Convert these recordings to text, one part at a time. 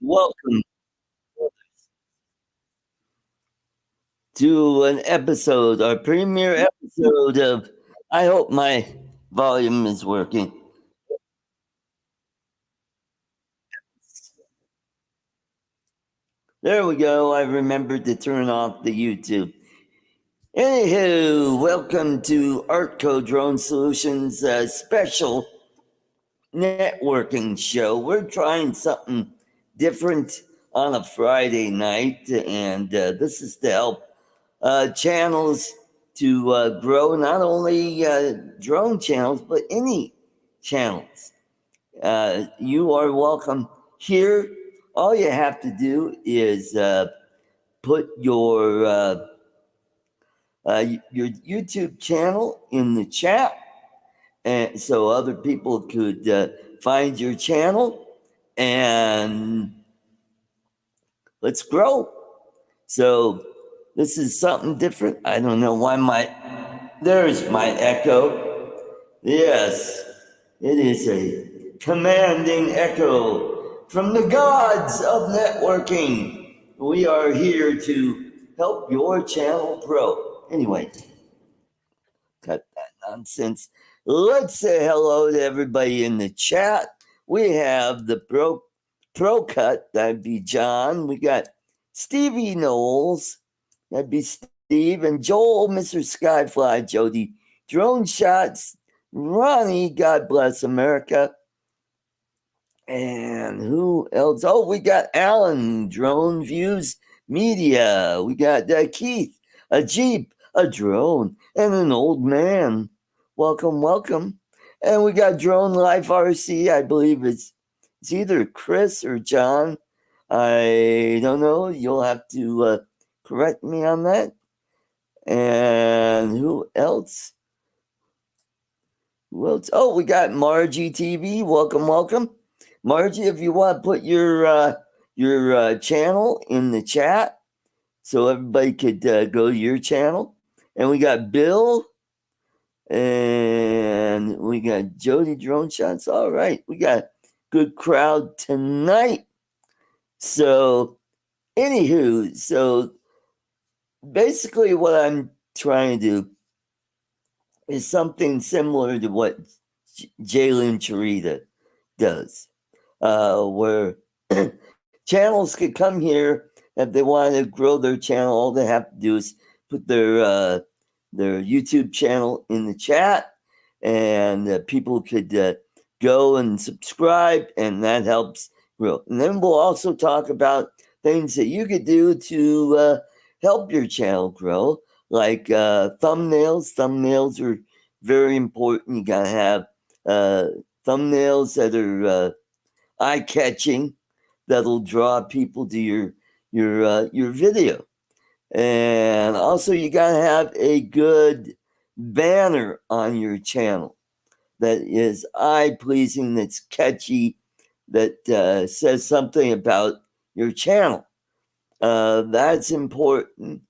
Welcome to an episode, our premiere episode of. I hope my volume is working. There we go. I remembered to turn off the YouTube. Anywho, welcome to ArtCo Drone Solutions special networking show. We're trying something different on a Friday night, and this is to help channels to grow not only drone channels, but any channels. You are welcome here. All you have to do is put your YouTube channel in the chat, and so other people could find your channel, and let's grow. So this is something different. I don't know why there's my echo. Yes, it is a commanding echo from the gods of networking. We are here to help your channel grow. Anyway, cut that nonsense. Let's say hello to everybody in the chat. We have the pro cut, that'd be John. We got Stevie Knowles, that'd be Steve, and Joel, Mr. Skyfly, Jody, Drone Shots, Ronnie, God bless America. And who else? Oh, we got Alan, Drone Views media. We got Keith, a Jeep, a drone, and an old man. Welcome, welcome. And we got Drone Life RC. I believe it's either Chris or John. I don't know. You'll have to correct me on that. And who else? Who else? Oh, we got Margie TV. Welcome, welcome. Margie, if you want to put your channel in the chat so everybody could go to your channel. And we got Bill and we got Jody Drone Shots. All right, we got good crowd tonight. So, anywho, so basically what I'm trying to do is something similar to what Jalen Charita does, where channels could come here if they want to grow their channel. All they have to do is put their YouTube channel in the chat, and people could go and subscribe, and that helps grow. And then we'll also talk about things that you could do to help your channel grow, like thumbnails. Thumbnails are very important. You gotta have thumbnails that are eye-catching, that'll draw people to your video. And also you gotta have a good banner on your channel that is eye-pleasing, that's catchy, that says something about your channel. That's important.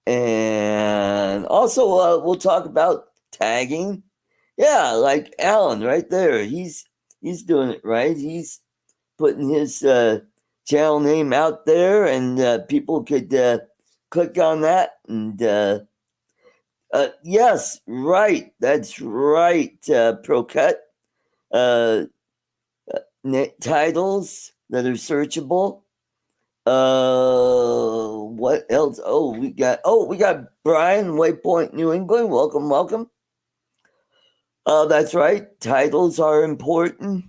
And also we'll talk about tagging. Yeah, like Alan right there. He's doing it right. He's putting his channel name out there, and people could click on that. And yes, right. That's right, ProCut. Titles that are searchable. What else? We got Brian, Waypoint, New England. Welcome, welcome. That's right. Titles are important.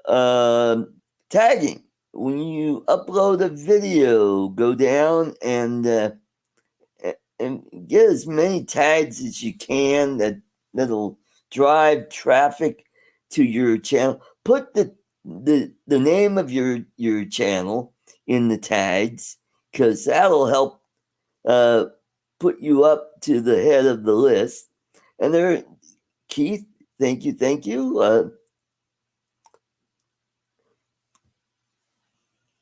Tagging. When you upload a video, go down and get as many tags as you can that'll drive traffic to your channel. Put the name of your channel in the tags, because that'll help put you up to the head of the list. And there, Keith, thank you.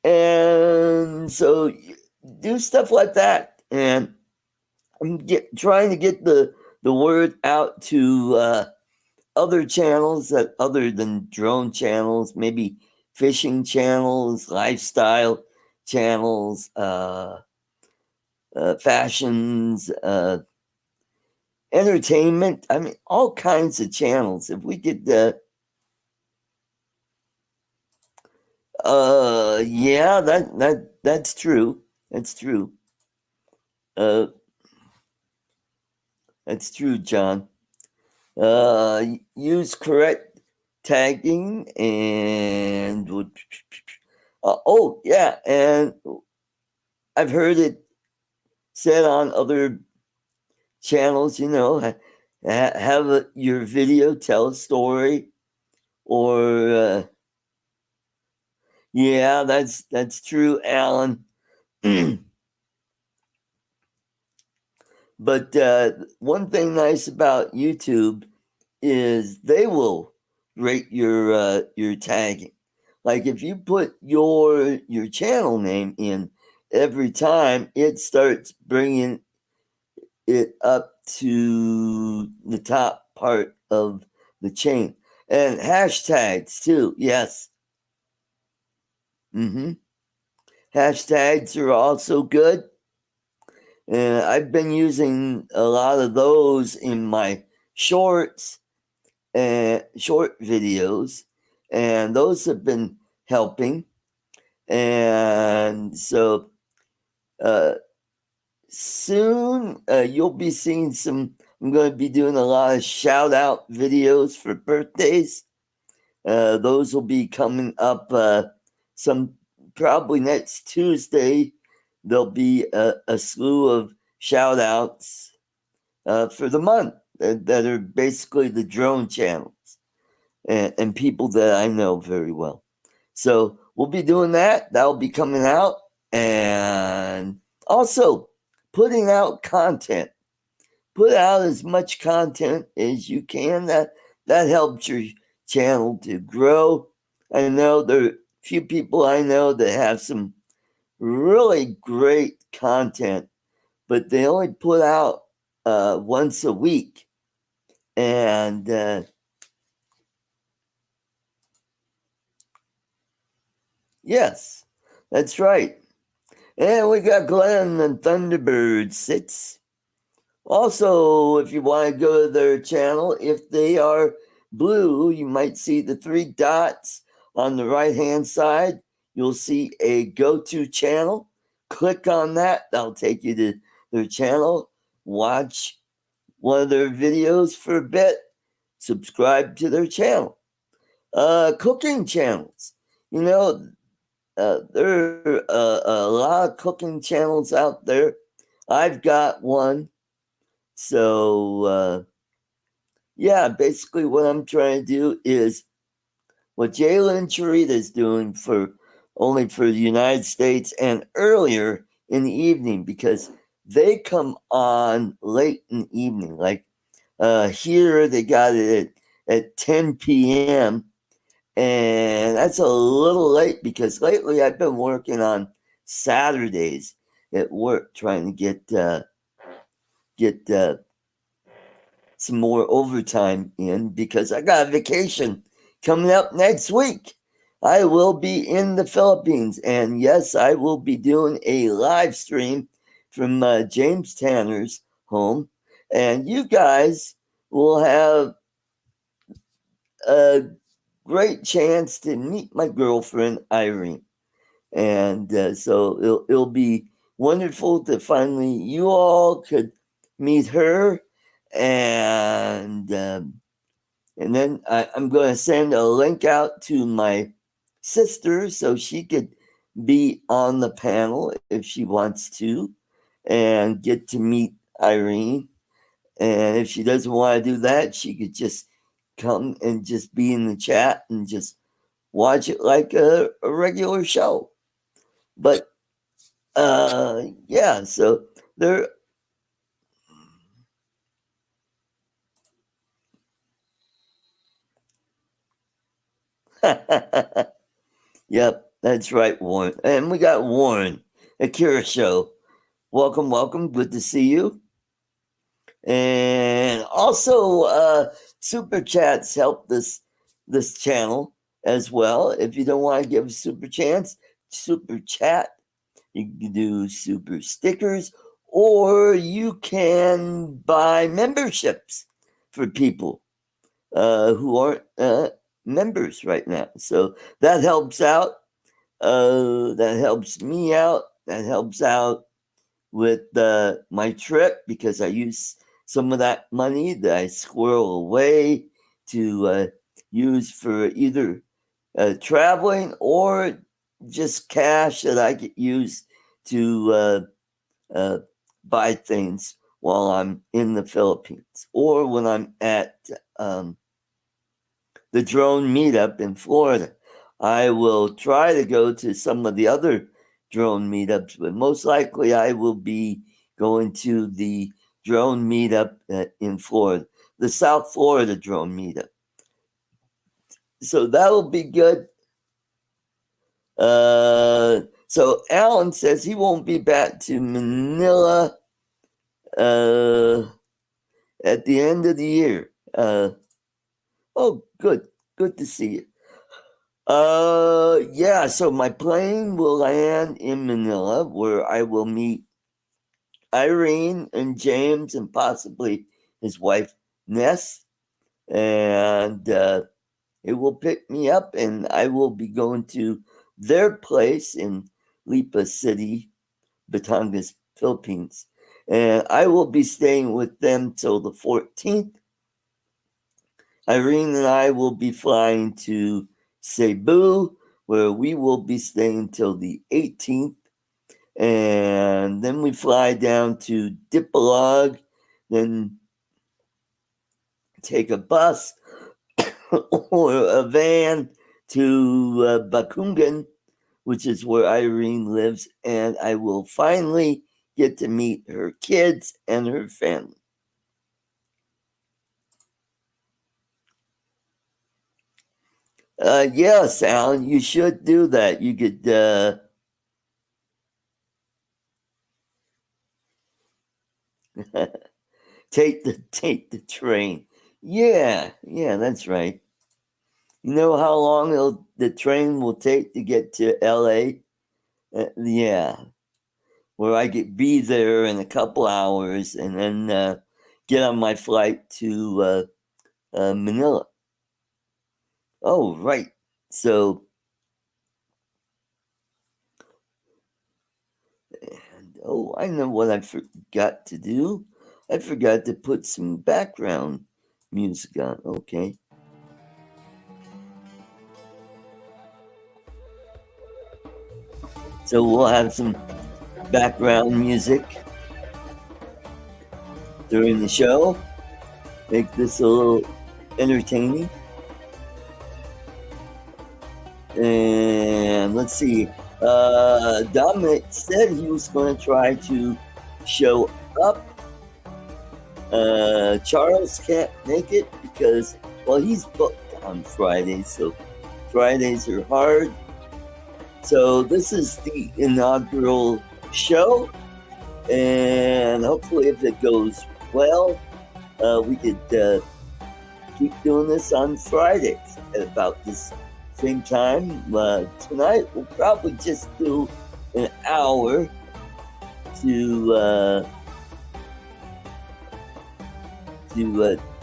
And so do stuff like that, and I'm trying to get the word out to other channels that other than drone channels, maybe fishing channels, lifestyle channels, fashions, entertainment. I mean, all kinds of channels. If we could, yeah, that's true. That's true. That's true, John. Use correct tagging and oh yeah, and I've heard it said on other channels, have your video tell a story, or yeah, that's true, Alan. But one thing nice about YouTube is they will rate your tagging. Like if you put your channel name in every time, it starts bringing it up to the top part of the chain. And hashtags too, yes. Hashtags are also good. And I've been using a lot of those in my shorts and short videos, and those have been helping. And so soon you'll be seeing I'm going to be doing a lot of shout out videos for birthdays. Those will be coming up some probably next Tuesday, there'll be a slew of shout outs for the month that are basically the drone channels and people that I know very well. So we'll be doing that. That'll be coming out. And also putting out content. Put out as much content as you can. That helps your channel to grow. I know there are a few people I know that have some really great content, but they only put out once a week. And yes, that's right. And we got Glenn and Thunderbird Sits. Also, if you want to go to their channel, if they are blue, you might see the three dots on the right hand side. You'll see a go to channel. Click on that, that'll take you to their channel. Watch one of their videos for a bit. Subscribe to their channel. Cooking channels. You know, there are a lot of cooking channels out there. I've got one. So, yeah, basically what I'm trying to do is what Jalen Charita is doing for only for the United States and earlier in the evening because they come on late in the evening. Like here, they got it at 10 p.m. And that's a little late because lately I've been working on Saturdays at work trying to get some more overtime in because I got a vacation coming up next week. I will be in the Philippines, and yes, I will be doing a live stream from James Tanner's home, and you guys will have a great chance to meet my girlfriend Irene, and so it'll be wonderful to finally you all could meet her, and then I'm going to send a link out to my sister so she could be on the panel if she wants to and get to meet Irene. And if she doesn't want to do that, she could just come and just be in the chat and just watch it like a regular show. But yeah, so there. Yep, that's right, Warren. And we got Warren, Akira Show. Welcome, welcome. Good to see you. And also, super chats help this channel as well. If you don't want to give a super chat, you can do super stickers, or you can buy memberships for people who aren't members right now. So that helps out. That helps me out. That helps out with my trip because I use some of that money that I squirrel away to use for either traveling or just cash that I could use to buy things while I'm in the Philippines or when I'm at the drone meetup in Florida. I will try to go to some of the other drone meetups, but most likely I will be going to the drone meetup in Florida, the South Florida drone meetup. So that will be good. So Alan says he won't be back to Manila at the end of the year. Oh, good. Good to see you. Yeah, so my plane will land in Manila where I will meet Irene and James and possibly his wife Ness. And it will pick me up and I will be going to their place in Lipa City, Batangas, Philippines. And I will be staying with them till the 14th. Irene and I will be flying to Cebu, where we will be staying till the 18th. And then we fly down to Dipolog, then take a bus or a van to Bakungan, which is where Irene lives, and I will finally get to meet her kids and her family. Yes, Alan, you should do that. You could take the train. Yeah, that's right. You know how long the train will take to get to LA? Yeah, where I could be there in a couple hours and then get on my flight to Manila. Oh, right. So, I know what I forgot to do. I forgot to put some background music on. Okay. So we'll have some background music during the show. Make this a little entertaining. And let's see. Dominic said he was going to try to show up. Charles can't make it because, well, he's booked on Fridays, so Fridays are hard. So this is the inaugural show, and hopefully if it goes well, we could keep doing this on Fridays at about this same time. Tonight we'll probably just do an hour to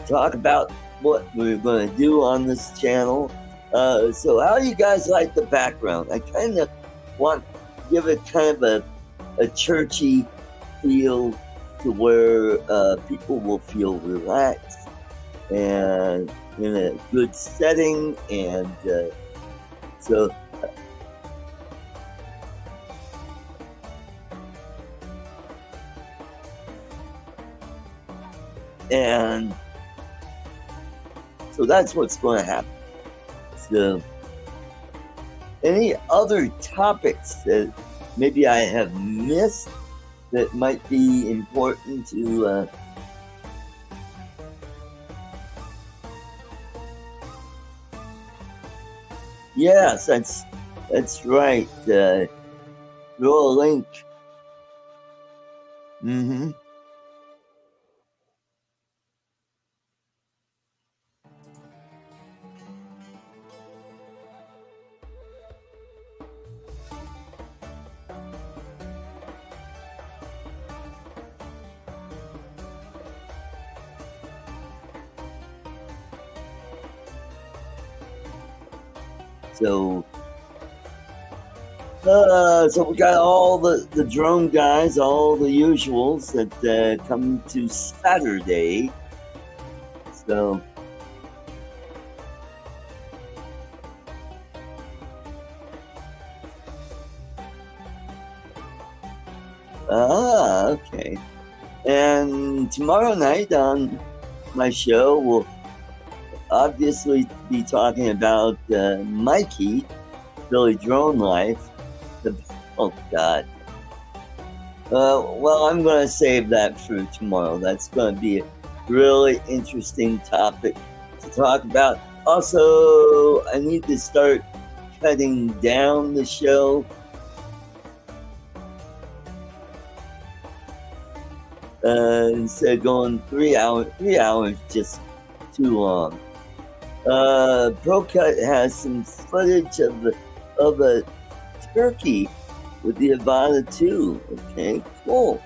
talk about what we're going to do on this channel. So how do you guys like the background? I kind of want to give it kind of a churchy feel to where people will feel relaxed and in a good setting, and so that's what's going to happen. So any other topics that maybe I have missed that might be important to yes, that's right. Throw a link. Mm-hmm. So we got all the drone guys, all the usuals that come to Saturday. So okay. And tomorrow night on my show, we'll obviously be talking about Mikey, Billy Drone Life. Oh, God. Well, I'm going to save that for tomorrow. That's going to be a really interesting topic to talk about. Also, I need to start cutting down the show. Instead of going 3 hours, 3 hours just too long. ProCut has some footage of a turkey with the Avada 2. Okay, cool.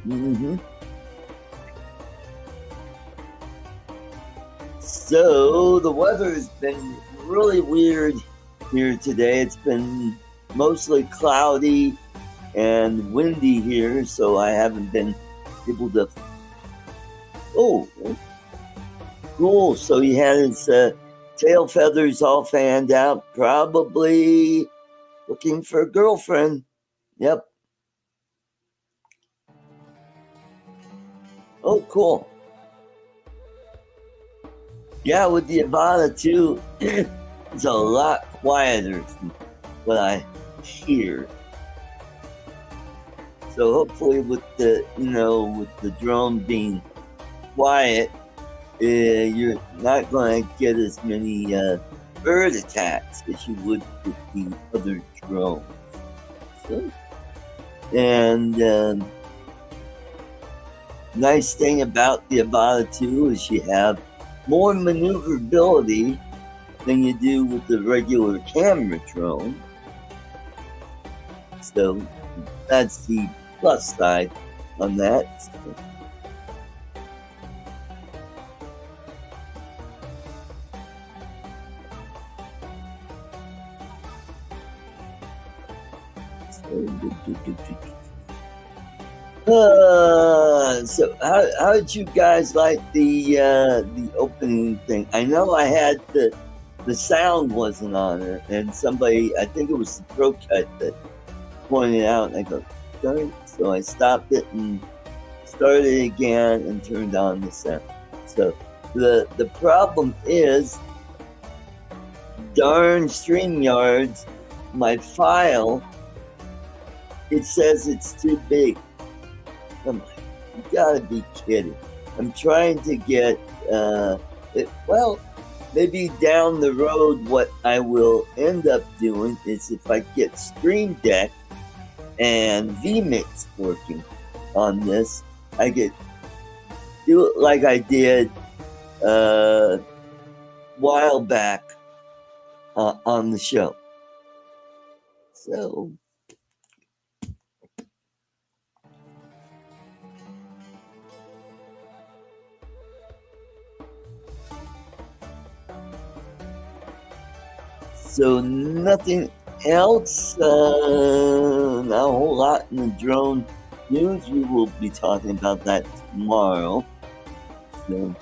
Mm-hmm. So the weather has been really weird here today. It's been mostly cloudy and windy here, so I haven't been able to. Oh, cool! So he had his tail feathers all fanned out, probably looking for a girlfriend. Yep. Oh, cool. Yeah, with the Ivana too, it's a lot quieter than what I hear. So hopefully, with the drone being quiet, you're not going to get as many bird attacks as you would with the other drones. So, and nice thing about the Avata 2 is you have more maneuverability than you do with the regular camera drone. So that's the plus side on that. So how did you guys like the opening thing? I know I had the sound wasn't on it, and somebody, I think it was the Pro Cut, that pointed out, and I go, darn it. So I stopped it and started it again and turned on the sound. So the problem is, darn StreamYards, my file, it says it's too big. I'm like, you gotta be kidding. I'm trying to get, maybe down the road, what I will end up doing is, if I get Stream Deck and vMix working on this, I could do it like I did a while back on the show. So nothing else, not a whole lot in the drone news. We will be talking about that tomorrow. So,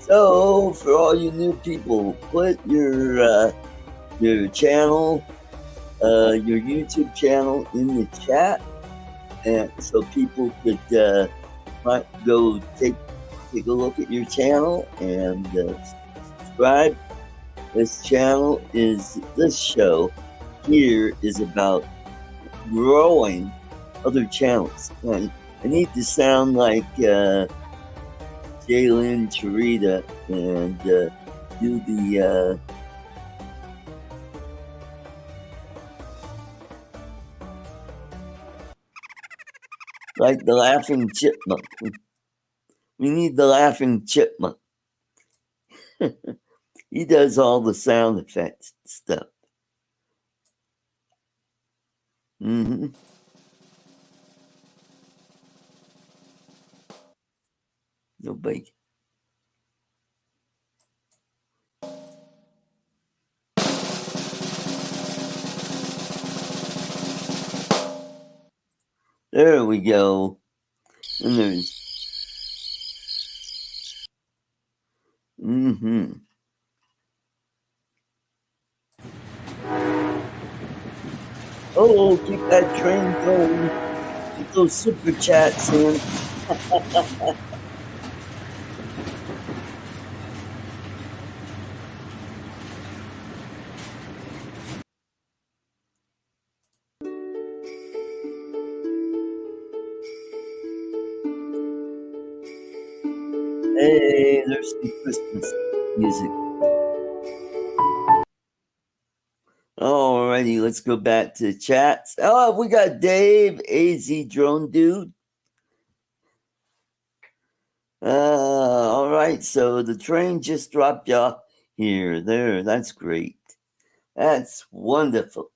so for all you new people, put your channel, your YouTube channel in the chat, and so people could go take a look at your channel and subscribe. This show here is about growing other channels. I need to sound like Jalen Charita and do the like the laughing chipmunk. We need the laughing chipmunk. He does all the sound effects stuff. Mm-hmm. Nobody. There we go. And there's. Mm-hmm. Oh, keep that train going. Get those super chats in. Hey, there's some Christmas music. Alrighty, let's go back to chats. Oh, we got Dave, AZ Drone Dude. All right, so the train just dropped you off here. There, that's great. That's wonderful.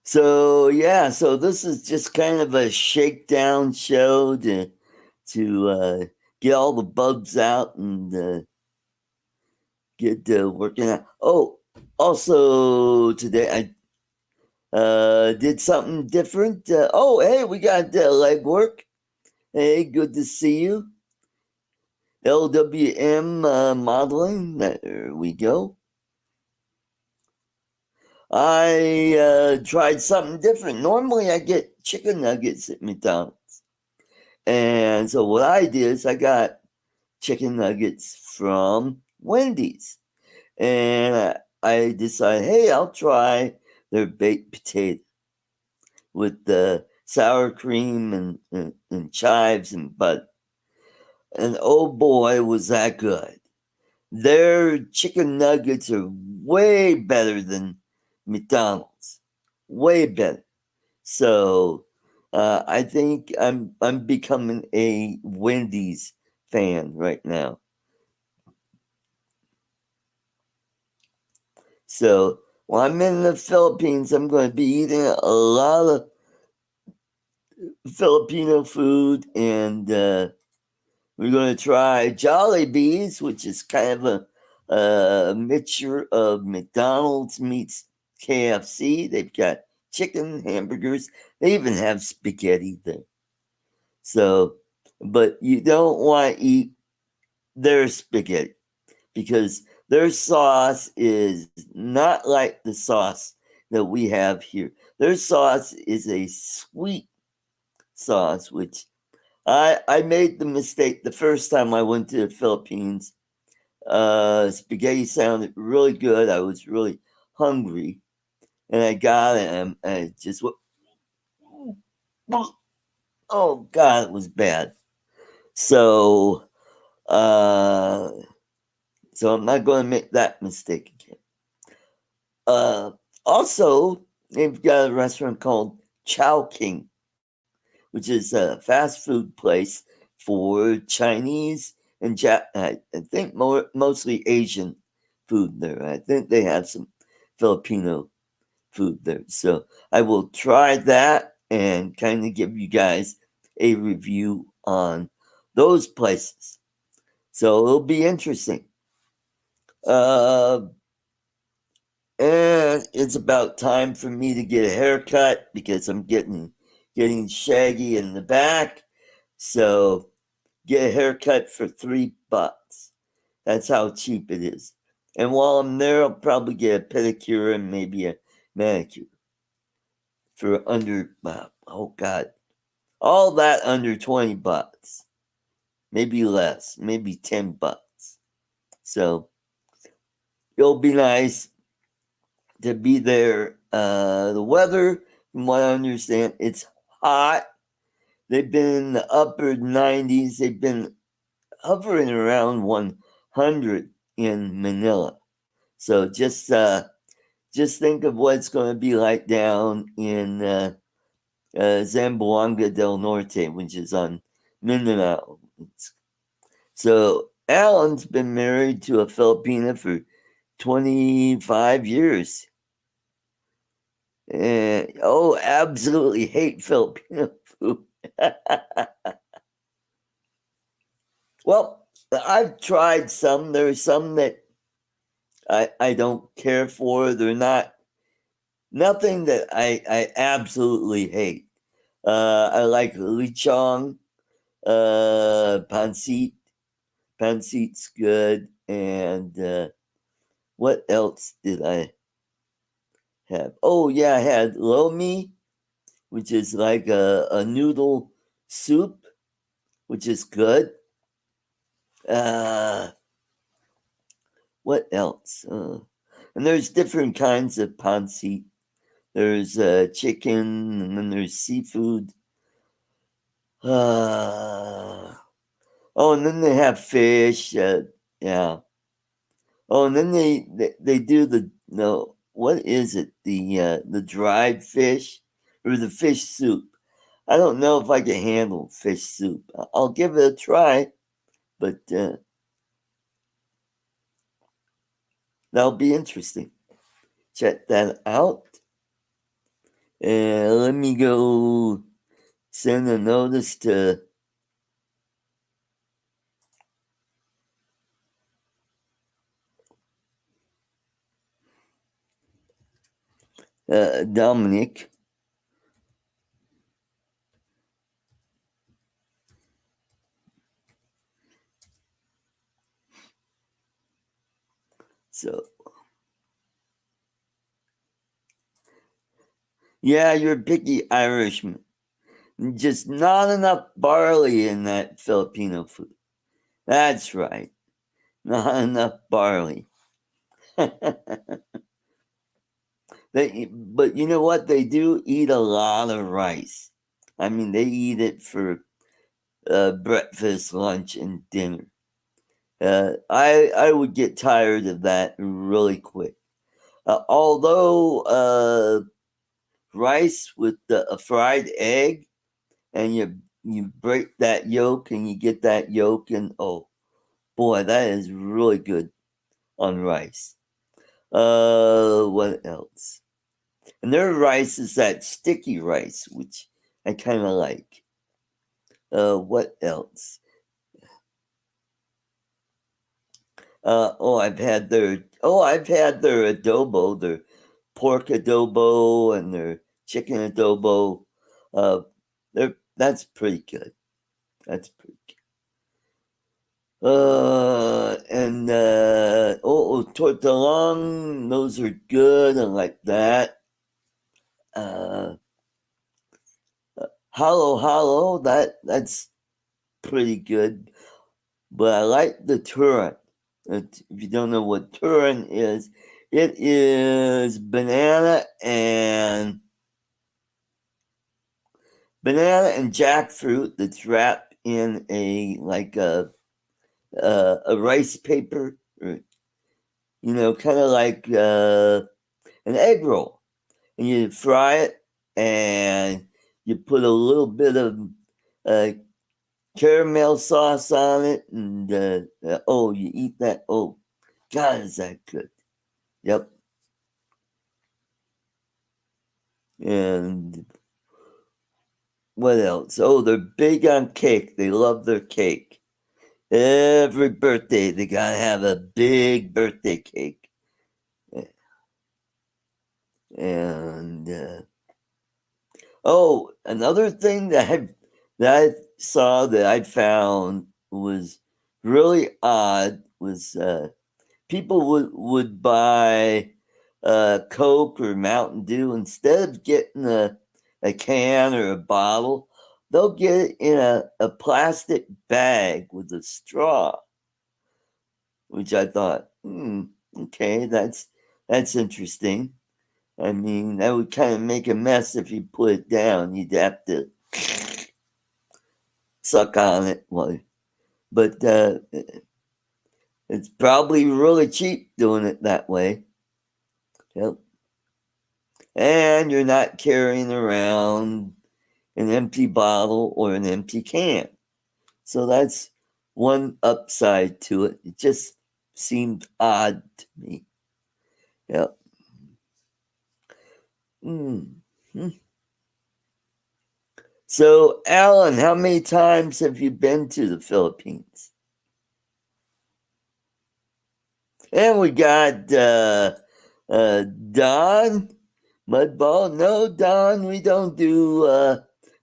So yeah, so this is just kind of a shakedown show to get all the bugs out and get working out. Oh, also today I did something different. Oh, hey, we got leg work. Hey, good to see you. LWM modeling. There we go. I tried something different. Normally, I get chicken nuggets at McDonald's, and so what I did is I got chicken nuggets from Wendy's, and I decided, hey, I'll try their baked potato with the sour cream and chives and butter. And oh boy, was that good. Their chicken nuggets are way better than McDonald's. Way better. So I think I'm becoming a Wendy's fan right now. So while I'm in the Philippines, I'm going to be eating a lot of Filipino food, and we're going to try Jollibees, which is kind of a mixture of McDonald's meets KFC. They've got chicken, hamburgers. They even have spaghetti there. So, but you don't want to eat their spaghetti because their sauce is not like the sauce that we have here. Their sauce is a sweet sauce, which I made the mistake the first time I went to the Philippines. Spaghetti sounded really good. I was really hungry, and I got it, and I just went, oh God, it was bad. So, uh, so I'm not going to make that mistake again. Also, they've got a restaurant called Chow King, which is a fast food place for Chinese and I think mostly Asian food there. I think they have some Filipino food there. So I will try that and kind of give you guys a review on those places. So it'll be interesting. Uh, and it's about time for me to get a haircut because I'm getting shaggy in the back. So get a haircut for $3. That's how cheap it is. And while I'm there, I'll probably get a pedicure and maybe a manicure for under oh God, all that under $20, maybe less, maybe $10. So it'll be nice to be there. The weather, from what I understand, it's hot. They've been in the upper 90s. They've been hovering around 100 in Manila. So just think of what it's going to be like down in Zamboanga del Norte, which is on Mindanao. So Alan's been married to a Filipina for 25 years. And oh, absolutely hate Filipino food. Well, I've tried some. There's some that I don't care for. They're not nothing that I absolutely hate. I like lichong, pancit. Pancit's good. And what else did I have? Oh yeah, I had lomi, which is like a noodle soup, which is good. Uh, what else? And there's different kinds of pancit. There's chicken, and then there's seafood. Oh, and then they have fish. Yeah. Oh, and then they do the no. What is it? The dried fish or the fish soup? I don't know if I can handle fish soup. I'll give it a try, but that'll be interesting. Check that out. And let me go send a notice to Dominic. So, yeah, you're a picky Irishman. Just not enough barley in that Filipino food. That's right. Not enough barley. But you know what? They do eat a lot of rice. I mean, they eat it for breakfast, lunch, and dinner. I would get tired of that really quick. Although rice with a fried egg, and you break that yolk and you get that yolk, and oh boy, that is really good on rice. What else? And their rice is that sticky rice, which I kind of like. What else? I've had their adobo, their pork adobo and their chicken adobo. That's pretty good. That's pretty good. Tortellong, those are good. I like that. Uh, Halo, that's pretty good. But I like the Turin. If you don't know what Turin is, it is banana and jackfruit that's wrapped in a rice paper, or, kind of like an egg roll, and you fry it, and you put a little bit of uh, caramel sauce on it, and you eat that. Oh, God, is that good? Yep. And what else? Oh, they're big on cake. They love their cake. Every birthday, they gotta have a big birthday cake. And another thing that I saw that I found was really odd was people would buy Coke or Mountain Dew, instead of getting a can or a bottle, they'll get it in a plastic bag with a straw, which I thought, okay, that's interesting. I mean, that would kind of make a mess if you put it down. You'd have to suck on it. But it's probably really cheap doing it that way. Yep. And you're not carrying around an empty bottle or an empty can. So that's one upside to it. It just seemed odd to me. Yep. Mm-hmm. So, Alan, how many times have you been to the Philippines? And we got Don Mudball. No, Don, we don't do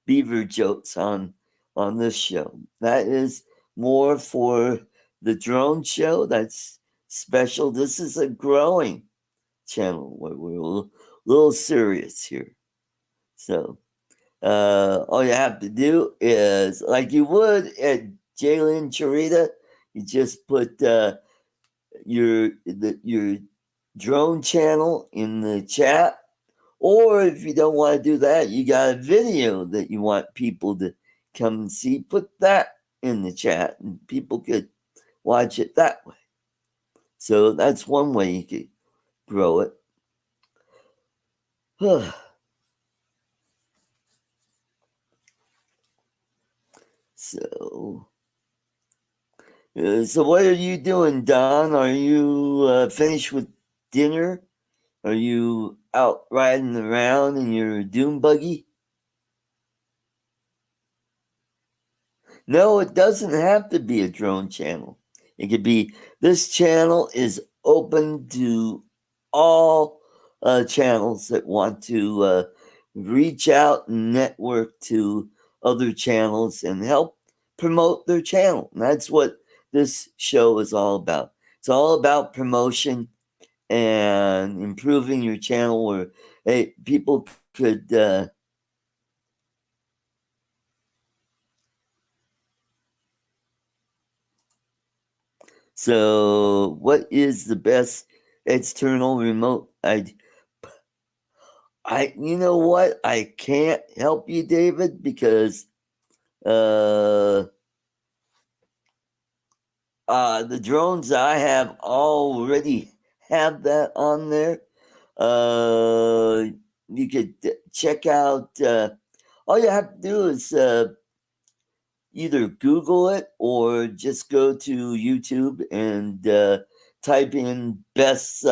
beaver jokes on this show. That is more for the drone show. That's special. This is a growing channel where we're a little serious here. So all you have to do is, like you would at Jalen Charita, you just put your drone channel in the chat. Or if you don't want to do that, you got a video that you want people to come and see, put that in the chat, and people could watch it that way. So that's one way you could grow it. So what are you doing, Don? Are you finished with dinner? Are you out riding around in your dune buggy? No, it doesn't have to be a drone channel. It could be, this channel is open to all channels that want to reach out and network to other channels and help promote their channel. And that's what this show is all about. It's all about promotion and improving your channel where people could so what is the best external remote I you know what, I can't help you, David, because uh the drones I have already have that on there. You could check out all you have to do is either Google it or just go to YouTube and type in best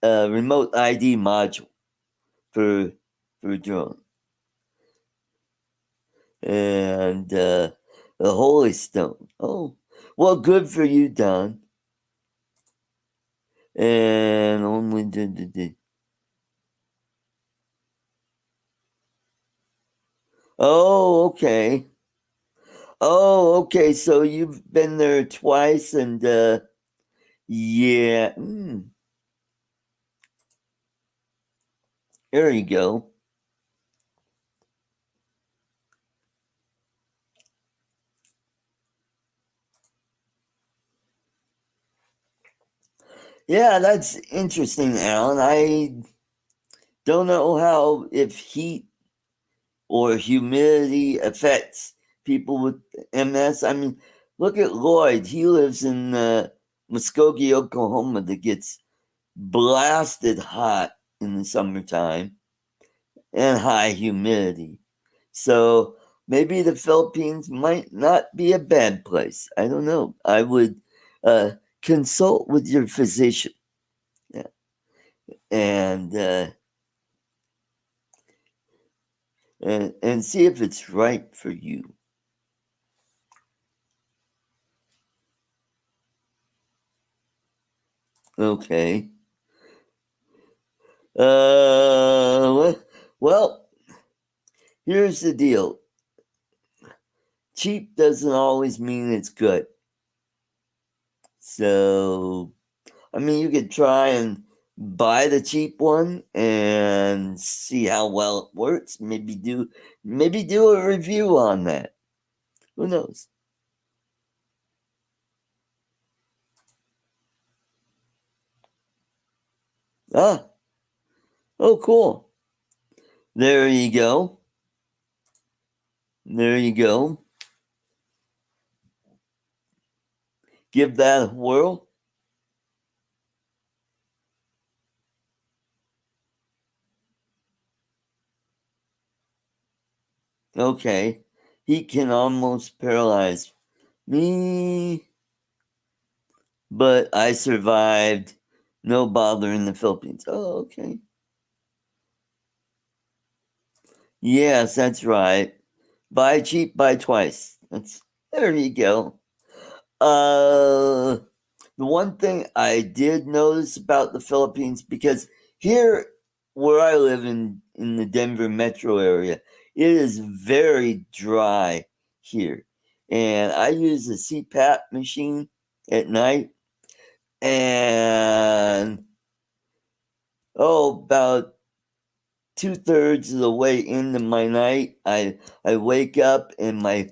remote ID module for drone. And the Holy Stone. Oh, well, good for you, Don. And only did. Oh, okay. Oh, okay. So you've been there twice, and yeah. There you go. Yeah, that's interesting, Alan. I don't know how if heat or humidity affects people with MS. I mean, look at Lloyd. He lives in Muskogee, Oklahoma, that gets blasted hot in the summertime and high humidity. So maybe the Philippines might not be a bad place. I don't know. I would consult with your physician. Yeah. And and see if it's right for you. Okay. Well, here's the deal. Cheap doesn't always mean it's good. So, I mean, you could try and buy the cheap one and see how well it works. Maybe do a review on that. Who knows? Ah, oh, cool. There you go. There you go. Give that a whirl. Okay. Heat can almost paralyze me, but I survived. No bother in the Philippines. Oh, okay. Yes, that's right. Buy cheap, buy twice. There you go. Uh, the one thing I did notice about the Philippines, because here where I live in the Denver metro area, it is very dry here. And I use a CPAP machine at night. And about 2/3 of the way into my night, I wake up and my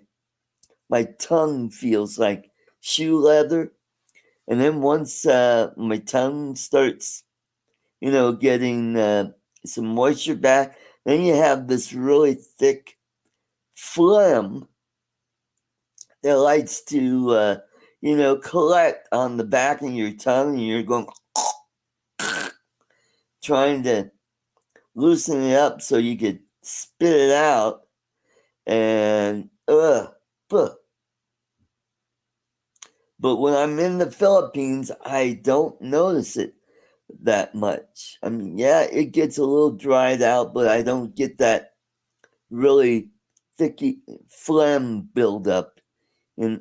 tongue feels like shoe leather. And then once my tongue starts, getting some moisture back, then you have this really thick phlegm that likes to, collect on the back of your tongue, and you're going trying to loosen it up so you could spit it out. And but when I'm in the Philippines, I don't notice it that much. I mean, yeah, it gets a little dried out, but I don't get that really thicky phlegm buildup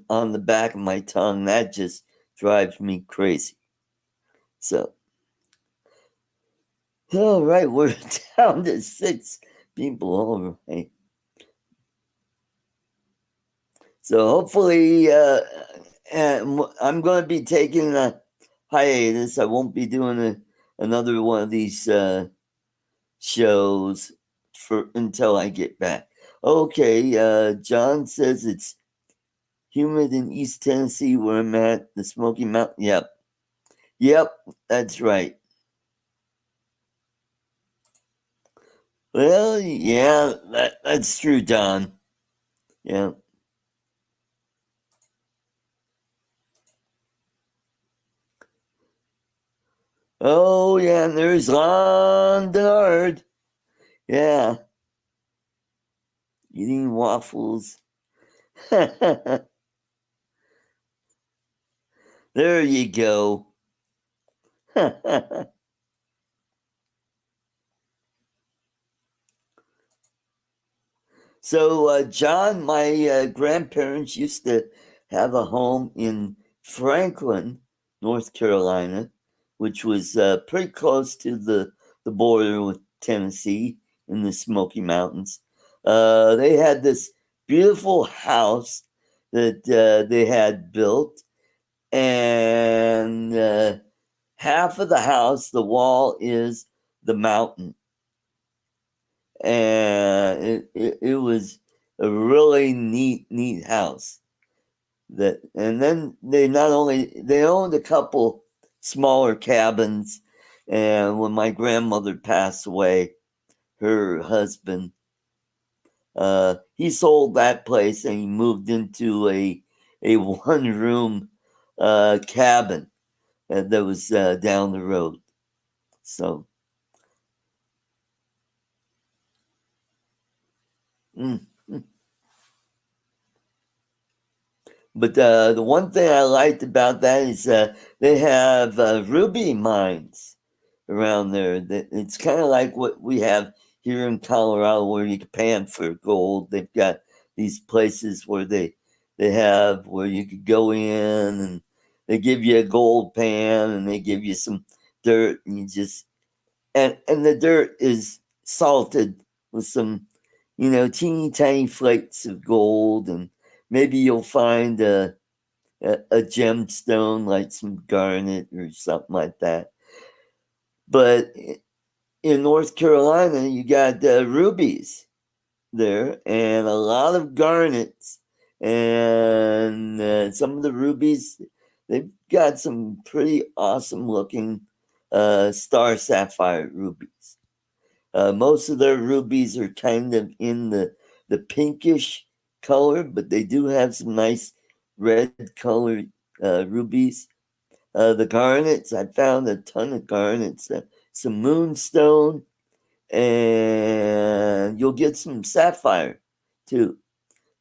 on the back of my tongue. That just drives me crazy. So All right, we're down to 6 people. All right. So hopefully, I'm going to be taking a hiatus. I won't be doing another one of these shows for until I get back. Okay, John says it's humid in East Tennessee where I'm at, the Smoky Mountain. Yep, that's right. Well, yeah, that's true, John. Yeah. Oh, yeah, and there's Ron Denard. Yeah, eating waffles. There you go. So, John, my grandparents used to have a home in Franklin, North Carolina, which was pretty close to the border with Tennessee in the Smoky Mountains. They had this beautiful house that they had built, and half of the house, the wall is the mountain, and it was a really neat house. That and then they not only they owned a couple smaller cabins, and when my grandmother passed away, her husband he sold that place and he moved into a 1 room cabin that was down the road. So mm. But the one thing I liked about that is they have ruby mines around there. It's kind of like what we have here in Colorado, where you can pan for gold. They've got these places where they have where you could go in and they give you a gold pan and they give you some dirt and you just and the dirt is salted with some teeny tiny flakes of gold, and maybe you'll find a gemstone like some garnet or something like that. But in North Carolina, you got rubies there and a lot of garnets, and some of the rubies, they've got some pretty awesome looking star sapphire rubies. Most of their rubies are kind of in the pinkish color, but they do have some nice red colored rubies. The garnets, I found a ton of garnets, some moonstone, and you'll get some sapphire too.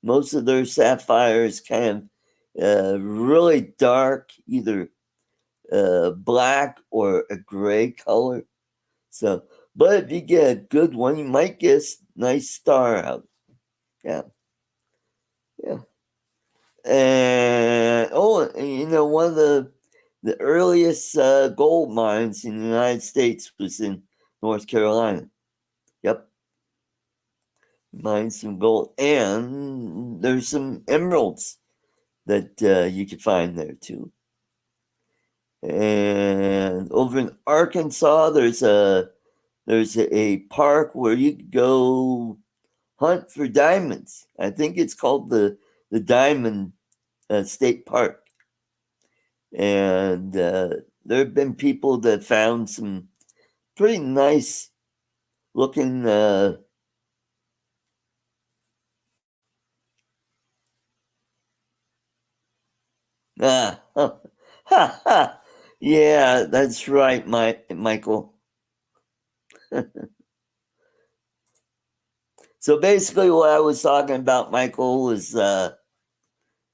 Most of their sapphires kind of really dark, either black or a gray color. So, but if you get a good one, you might get a nice star out. Yeah, yeah. And one of the earliest gold mines in the United States was in North Carolina. Yep, mines some gold, and there's some emeralds that you can find there too. And over in Arkansas, there's a park where you can go hunt for diamonds. I think it's called the Diamond State Park, and there have been people that found some pretty nice looking. Ah, ha, ha. Yeah, that's right, Michael. So basically, what I was talking about, Michael, was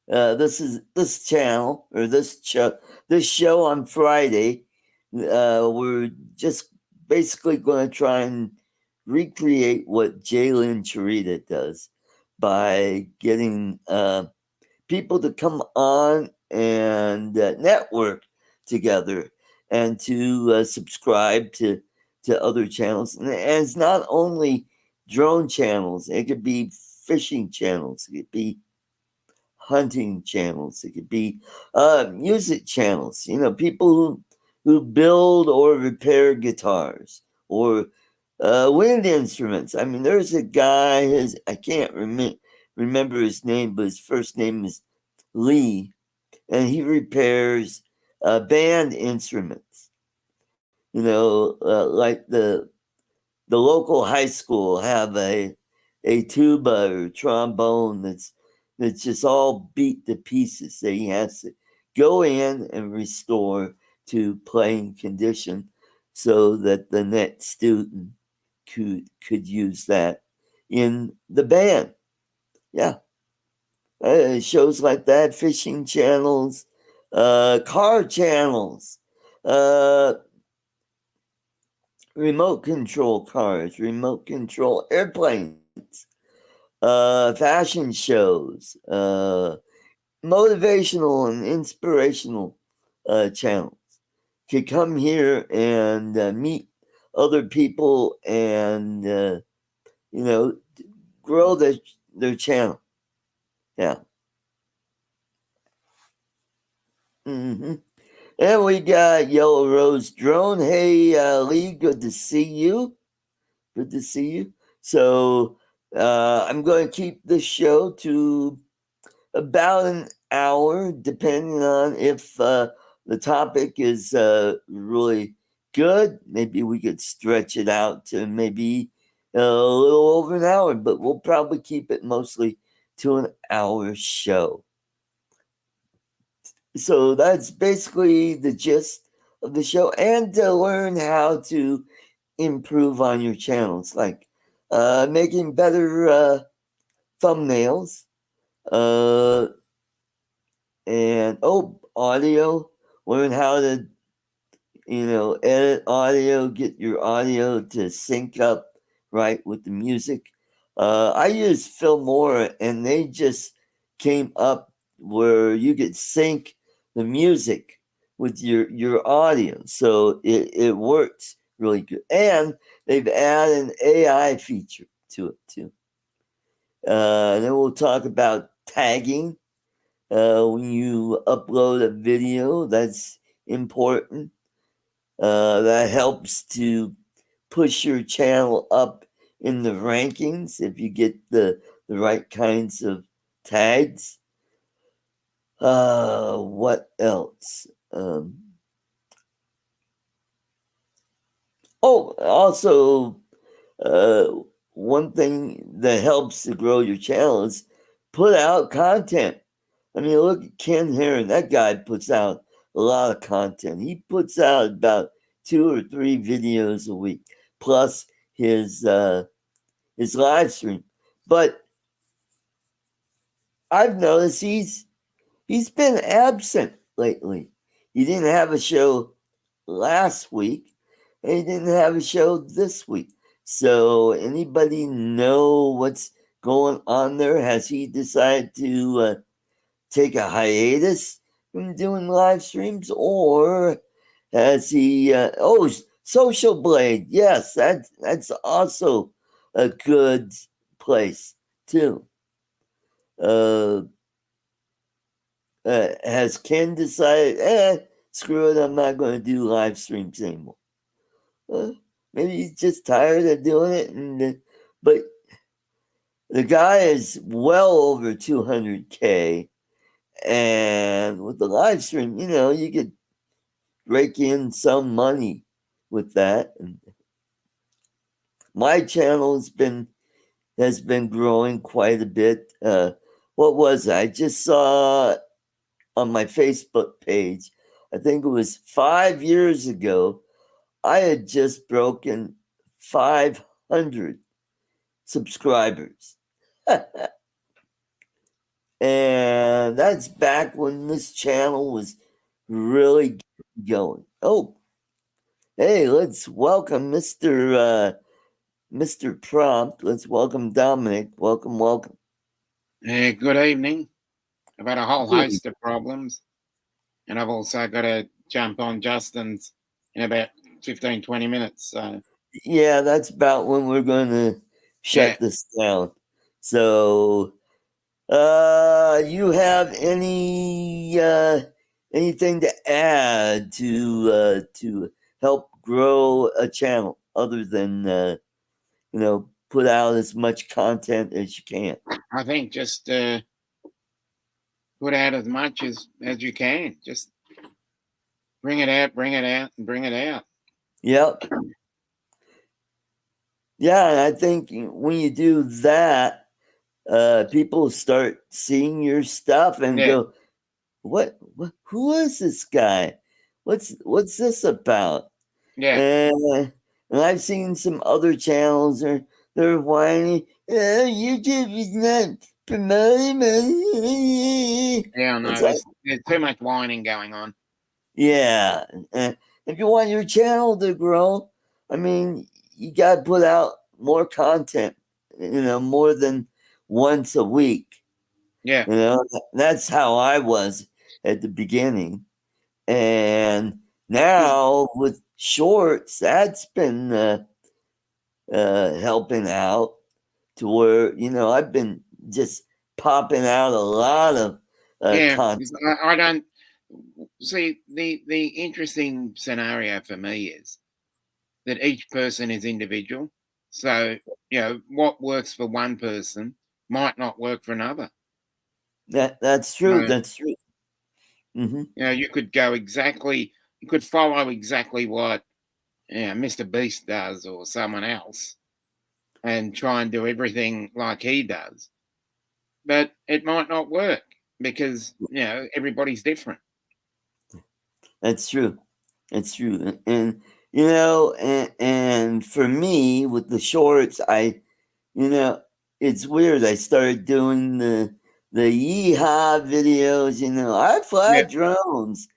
this channel or this show on Friday. We're just basically going to try and recreate what Jalen Charita does by getting people to come on and network together and to subscribe to to other channels. And it's not only drone channels, it could be fishing channels, it could be hunting channels, it could be music channels. You know, people who build or repair guitars or wind instruments. I mean, there's a guy, I can't remember his name, but his first name is Lee, and he repairs band instruments. You know, like the local high school have a tuba or trombone that's just all beat to pieces. So he has to go in and restore to playing condition so that the next student could use that in the band. Yeah, shows like that, fishing channels, car channels, uh, remote control cars, remote control airplanes, fashion shows, motivational and inspirational channels. Could come here and meet other people and you know, grow their channel. Yeah. hmm And we got Yellow Rose Drone. Hey, Lee, good to see you. Good to see you. So I'm going to keep this show to about an hour, depending on if the topic is really good. Maybe we could stretch it out to maybe a little over an hour, but we'll probably keep it mostly to an hour show. So that's basically the gist of the show, and to learn how to improve on your channels, like making better thumbnails, uh, and audio. Learn how to edit audio, get your audio to sync up right with the music. I use Filmora, and they just came up where you could sync the music with your audio, so it works really good. And they've added an AI feature to it too. And then we'll talk about tagging. When you upload a video, that's important. That helps to push your channel up in the rankings if you get the right kinds of tags. What else? Also, uh, one thing that helps to grow your channel is put out content. I mean, look at Ken Heron. That guy puts out a lot of content. He puts out about 2 or 3 videos a week, plus his live stream. But I've noticed he's been absent lately. He didn't have a show last week, and he didn't have a show this week. So, anybody know what's going on there? Has he decided to take a hiatus from doing live streams, or has he? Social Blade. Yes, that's also a good place too. Uh, has Ken decided? Screw it. I'm not going to do live streams anymore. Uh, Maybe he's just tired of doing it, but the guy is well over 200K, and with the live stream, you could rake in some money with that. And my channel has been growing quite a bit. What was it? I just saw on my Facebook page, I think it was 5 years ago, I had just broken 500 subscribers. And that's back when this channel was really going. Oh, hey, let's welcome Mr. Prompt. Let's welcome Dominic. Welcome, welcome. Good evening. I've had a whole host of problems, and I've also got to jump on Justin's in about 15, 20 minutes. So yeah, that's about when we're going to Yeah, shut this down. So, you have anything to add to help grow a channel other than put out as much content as you can? I think just put out as much as you can. Just bring it out, bring it out, and bring it out. Yep. Yeah, and I think when you do that, people start seeing your stuff and Yeah, go, what who is this guy? What's this about? yeah, And I've seen some other channels they're whining, YouTube is not promoting me. yeah. It's No, like, there's too much whining going on. yeah. If you want your channel to grow, I mean, you gotta put out more content, more than once a week. Yeah, That's how I was at the beginning. And 'cause- now with shorts, that's been helping out to where I've been just popping out a lot of yeah. content. 'Cause I don't see the interesting scenario for me is that each person is individual. So what works for one person might not work for another. That's true. So, That's true. Hmm. you could go exactly, you could follow exactly what Mr. Beast does or someone else, and try and do everything like he does, but it might not work because everybody's different. That's true. That's true. And for me with the shorts, You know, it's weird. I started doing the yeehaw videos. I fly Yeah. drones,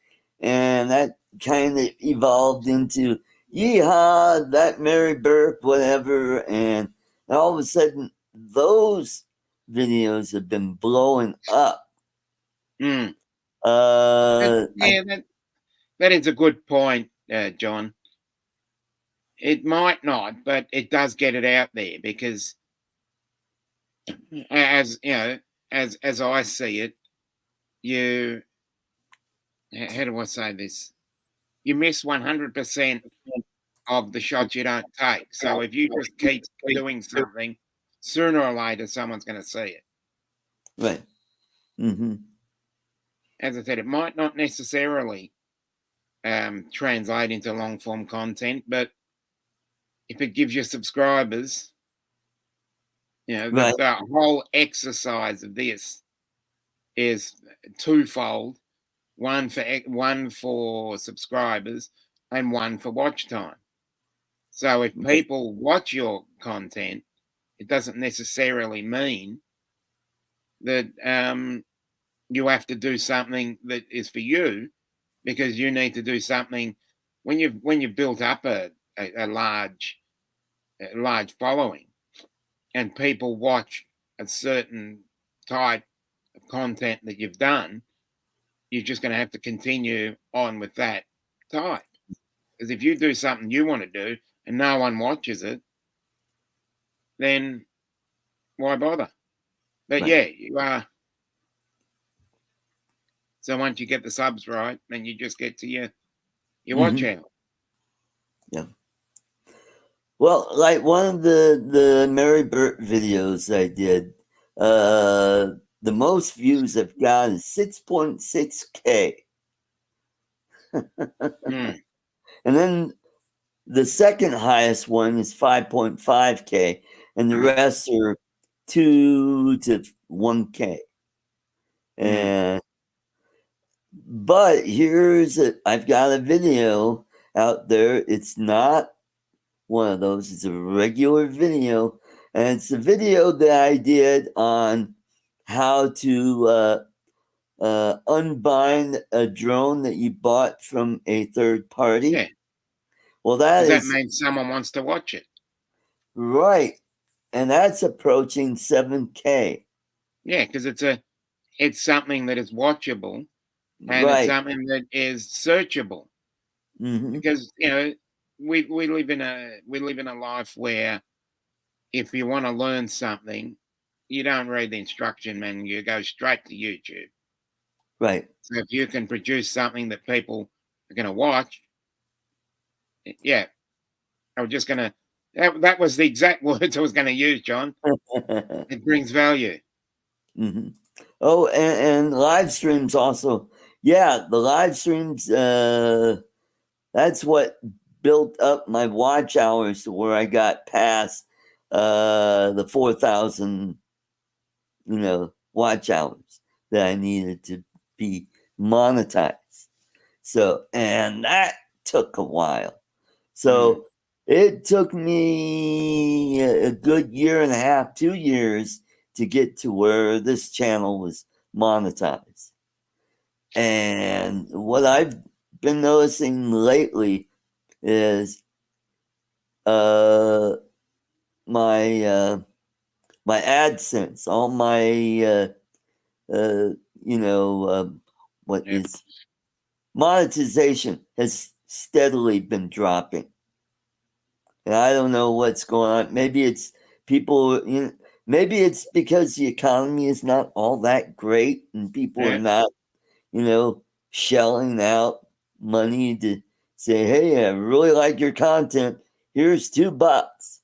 and that kind of evolved into yeehaw, that Mary Burke, whatever. And all of a sudden, those videos have been blowing up. Mm. I Yeah, that is a good point, John. It might not, but it does get it out there because, as you know, as I see it, you how do I say this? You miss 100% of the shots you don't take. So if you just keep doing something, sooner or later someone's going to see it. right. Hmm. As I said, it might not necessarily translate into long form content, but if it gives you subscribers, Right. the whole exercise of this is twofold: one for subscribers and one for watch time. So if people watch your content, it doesn't necessarily mean that you have to do something that is for you, because you need to do something when you've built up a large following and people watch a certain type of content that you've done. You're just going to have to continue on with that type, because if you do something you want to do and no one watches it, then why bother? But Right. yeah, you are. So once you get the subs right, then you just get to your watch Hmm. out. Yeah. Well, like one of the Mary Burt videos I did, the most views I've got is 6.6K, Mm, and then the second highest one is 5.5K, and the rest are 2 to 1K. mm, And but I've got a video out there. It's not one of those. It's a regular video, and it's a video that I did on how to unbind a drone that you bought from a third party. yeah, Well, that because that is means someone wants to watch it. right, and that's approaching 7K. Yeah, because it's something that is watchable and it's Right. something that is searchable. Hmm. Because we live in a life where if you want to learn something, you don't read the instruction manual, you go straight to YouTube. Right. So if you can produce something that people are going to watch, yeah, I was just going to. That was the exact words I was going to use, John. It brings value. Hmm. Oh, and live streams also. Yeah, the live streams. That's what built up my watch hours to where I got past the 4,000, watch hours that I needed to be monetized. So, and that took a while. So it took me a good year and a half, 2 years to get to where this channel was monetized. And what I've been noticing lately is my my AdSense, all my you know what Yep. is monetization has steadily been dropping. And I don't know what's going on. Maybe it's people, maybe it's because the economy is not all that great and people are Yep. not, shelling out money to say, hey, I really like your content. Here's $2.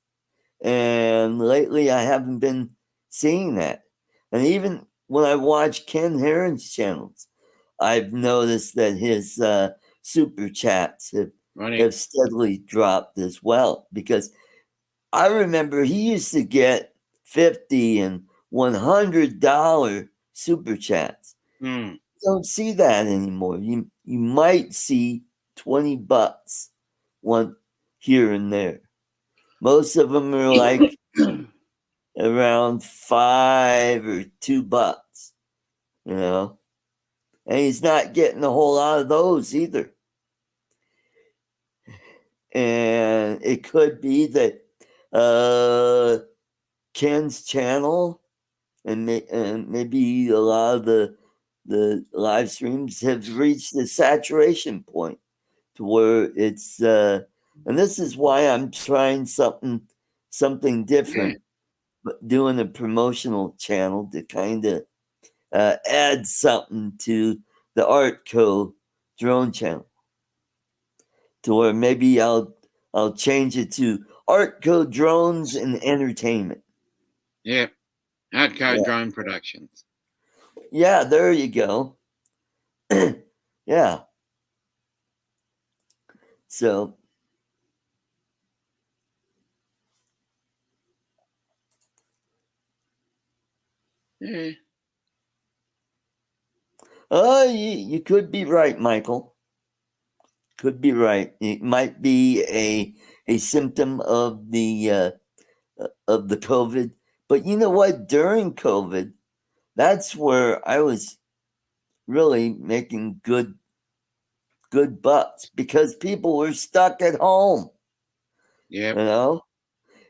And lately I haven't been seeing that. And even when I watch Ken Heron's channels, I've noticed that his super chats have steadily dropped as well, because I remember he used to get $50 and $100 super chats. Mm. Don't see that anymore. You might see $20 one here and there. Most of them are like around $5 or $2, and he's not getting a whole lot of those either. And it could be that Ken's channel and maybe a lot of the live streams have reached the saturation point to where it's and this is why I'm trying something different, but doing a promotional channel to kind of add something to the ArtCo drone channel, to where maybe I'll change it to ArtCo Drones and Entertainment. Yep. ArtCo Yeah. Drone Productions. Yeah, there you go. Yeah. So Yeah. you could be right, Michael. Could be right. It might be a symptom of the COVID. But you know what? During COVID, that's where I was really making good bucks, because people were stuck at home. Yep.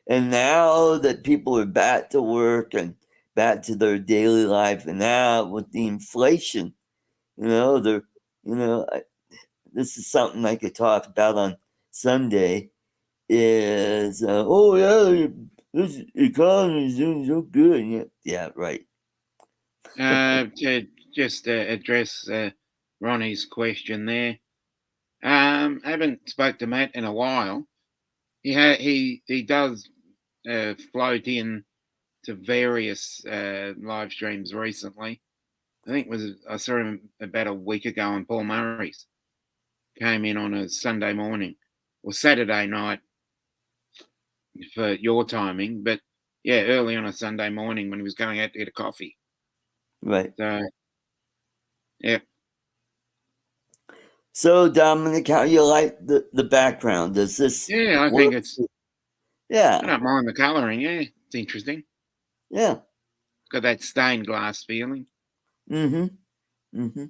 And now that people are back to work and back to their daily life, and now with the inflation, they're this is something I could talk about on Sunday. Is oh yeah, this economy is doing so good. Yeah, right. To just address Ronnie's question there. Haven't spoke to Matt in a while. He does float in to various live streams recently. I think I saw him about a week ago on Paul Murray's. Came in on a Sunday morning or Saturday night for your timing, but yeah, early on a Sunday morning when he was going out to get a coffee. Right. So yeah. So Dominic, how you like the background? Does this Yeah, I work? think it's. Yeah. I don't mind the colouring. Yeah, it's interesting. Yeah. It's got that stained glass feeling. Mm-hmm. Mm-hmm.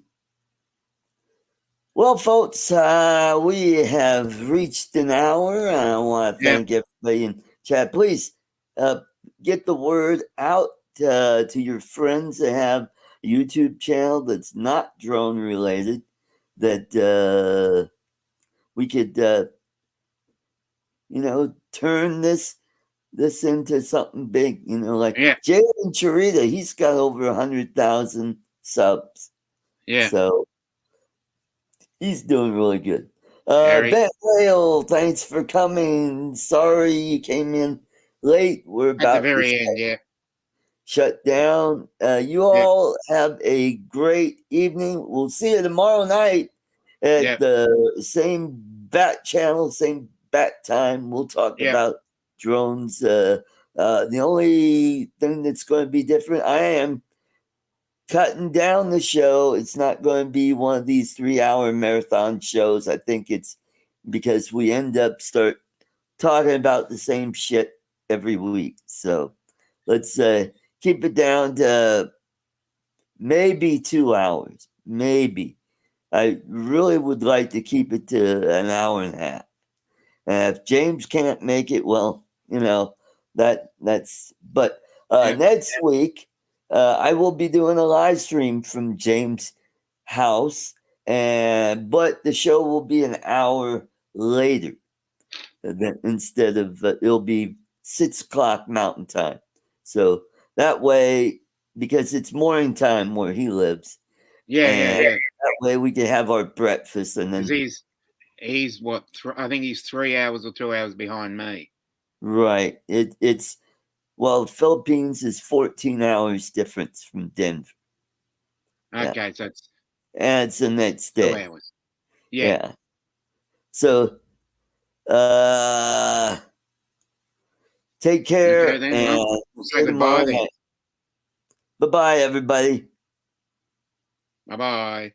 Well, folks, we have reached an hour. I want to Yep. thank everybody in chat. Please get the word out to your friends that have a YouTube channel that's not drone related, that we could turn this into something big. Like Yeah. Jalen Churita, he's got over 100,000 subs. Yeah. So he's doing really good. Harry. Ben Whale, thanks for coming. Sorry you came in late. We're At the about to very end, yeah. shut down. You Yeah. all have a great evening. We'll see you tomorrow night at Yeah. the same bat channel, same bat time. We'll talk Yeah. about drones. The only thing that's going to be different, I am cutting down the show. It's not going to be one of these 3-hour marathon shows. I think it's because we end up start talking about the same shit every week. So let's keep it down to maybe 2 hours. Maybe. I really would like to keep it to an hour and a half. And if James can't make it, well, that's. But Yeah. next week, I will be doing a live stream from James' house, but the show will be an hour later. Instead of it'll be 6 o'clock Mountain Time, so that way, because it's morning time where he lives, Yeah. and Yeah. that way we can have our breakfast and Because then he's what? I think he's 3 hours or 2 hours behind me. right. It's Philippines is 14 hours difference from Denver. Okay, so it's And it's the next 2 day. hours. Yeah. Yeah. So take care Okay, then. and Well, we'll see say you goodbye tomorrow then. night. Bye-bye, everybody. Bye bye.